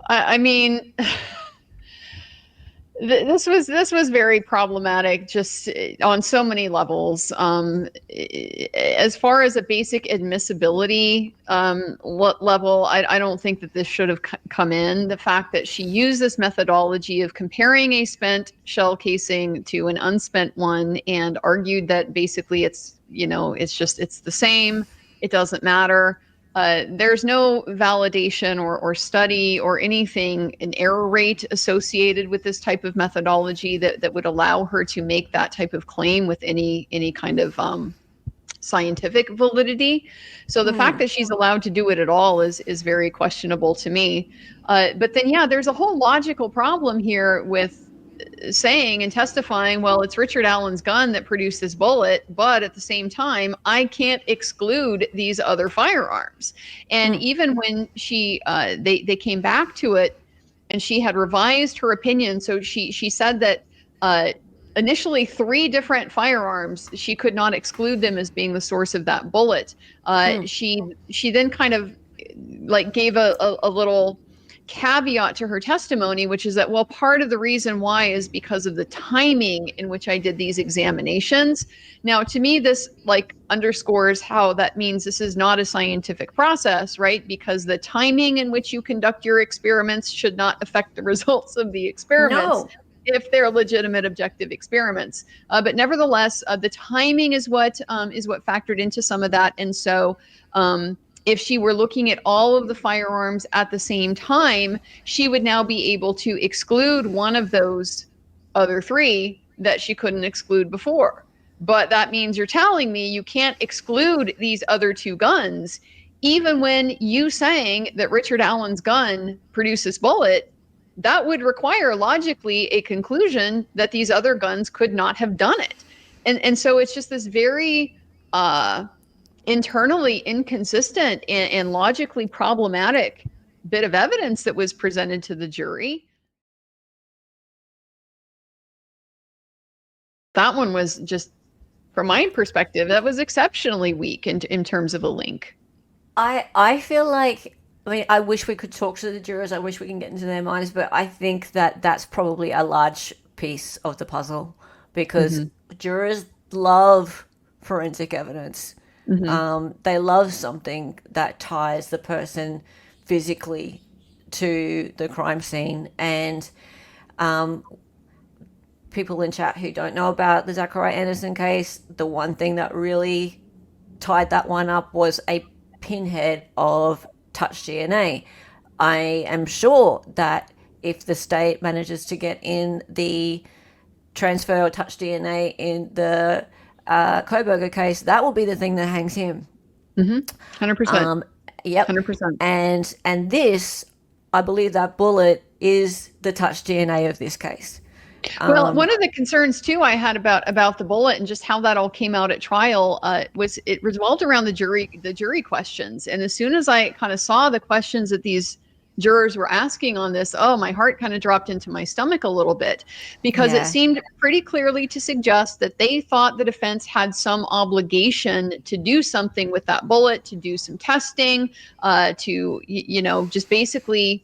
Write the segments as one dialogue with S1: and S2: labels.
S1: I mean, this was very problematic, just on so many levels. As far as a basic admissibility level, I don't think that this should have come in. The fact that she used this methodology of comparing a spent shell casing to an unspent one and argued that basically it's the same. It doesn't matter. There's no validation or study or anything, an error rate associated with this type of methodology that would allow her to make that type of claim with any kind of scientific validity. So the fact that she's allowed to do it at all is very questionable to me. But then, yeah, there's a whole logical problem here with saying and testifying, well, it's Richard Allen's gun that produced this bullet, but at the same time, I can't exclude these other firearms. And even when they came back to it, and she had revised her opinion, so she said that initially 3 different firearms, she could not exclude them as being the source of that bullet. She then kind of like gave a little caveat to her testimony, which is that, well, part of the reason why is because of the timing in which I did these examinations. Now, to me, this like underscores how that means this is not a scientific process, right? Because the timing in which you conduct your experiments should not affect the results of the experiments.
S2: No.
S1: If they're legitimate objective experiments. But nevertheless, the timing is what factored into some of that. And so if she were looking at all of the firearms at the same time, she would now be able to exclude one of those other 3 that she couldn't exclude before. But that means you're telling me you can't exclude these other 2 guns, even when you saying that Richard Allen's gun produced this bullet. That would require logically a conclusion that these other guns could not have done it. And so it's just this very internally inconsistent and logically problematic bit of evidence that was presented to the jury. That one was just, from my perspective, that was exceptionally weak in terms of a link.
S2: I feel like, I mean, I wish we could talk to the jurors. I wish we can get into their minds, but I think that that's probably a large piece of the puzzle because jurors love forensic evidence. They love something that ties the person physically to the crime scene. And people in chat who don't know about the Zachariah Anderson case, the one thing that really tied that one up was a pinhead of touch DNA. I am sure that if the state manages to get in the transfer of touch DNA in the Kohberger case, that will be the thing that hangs him.
S1: 100%.
S2: Yep.
S1: 100%.
S2: And this, I believe that bullet is the touch DNA of this case.
S1: Well, one of the concerns too I had about the bullet and just how that all came out at trial was it revolved around the jury questions. And as soon as I kind of saw the questions that these jurors were asking on this, oh, my heart kind of dropped into my stomach a little bit, because it seemed pretty clearly to suggest that they thought the defense had some obligation to do something with that bullet, to do some testing, to just basically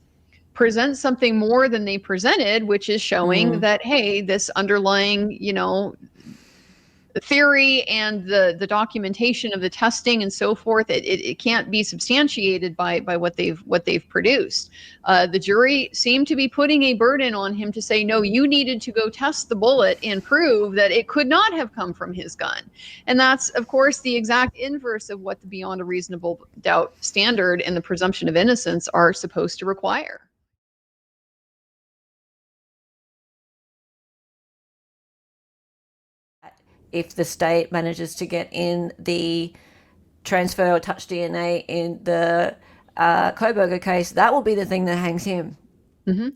S1: present something more than they presented, which is showing that, hey, this underlying, theory and the documentation of the testing and so forth, it can't be substantiated by what they've produced. The jury seemed to be putting a burden on him to say, no, you needed to go test the bullet and prove that it could not have come from his gun. And that's, of course, the exact inverse of what the beyond a reasonable doubt standard and the presumption of innocence are supposed to require.
S2: If the state manages to get in the transfer of touch DNA in the Kohberger case, that will be the thing that hangs him.
S1: 100%.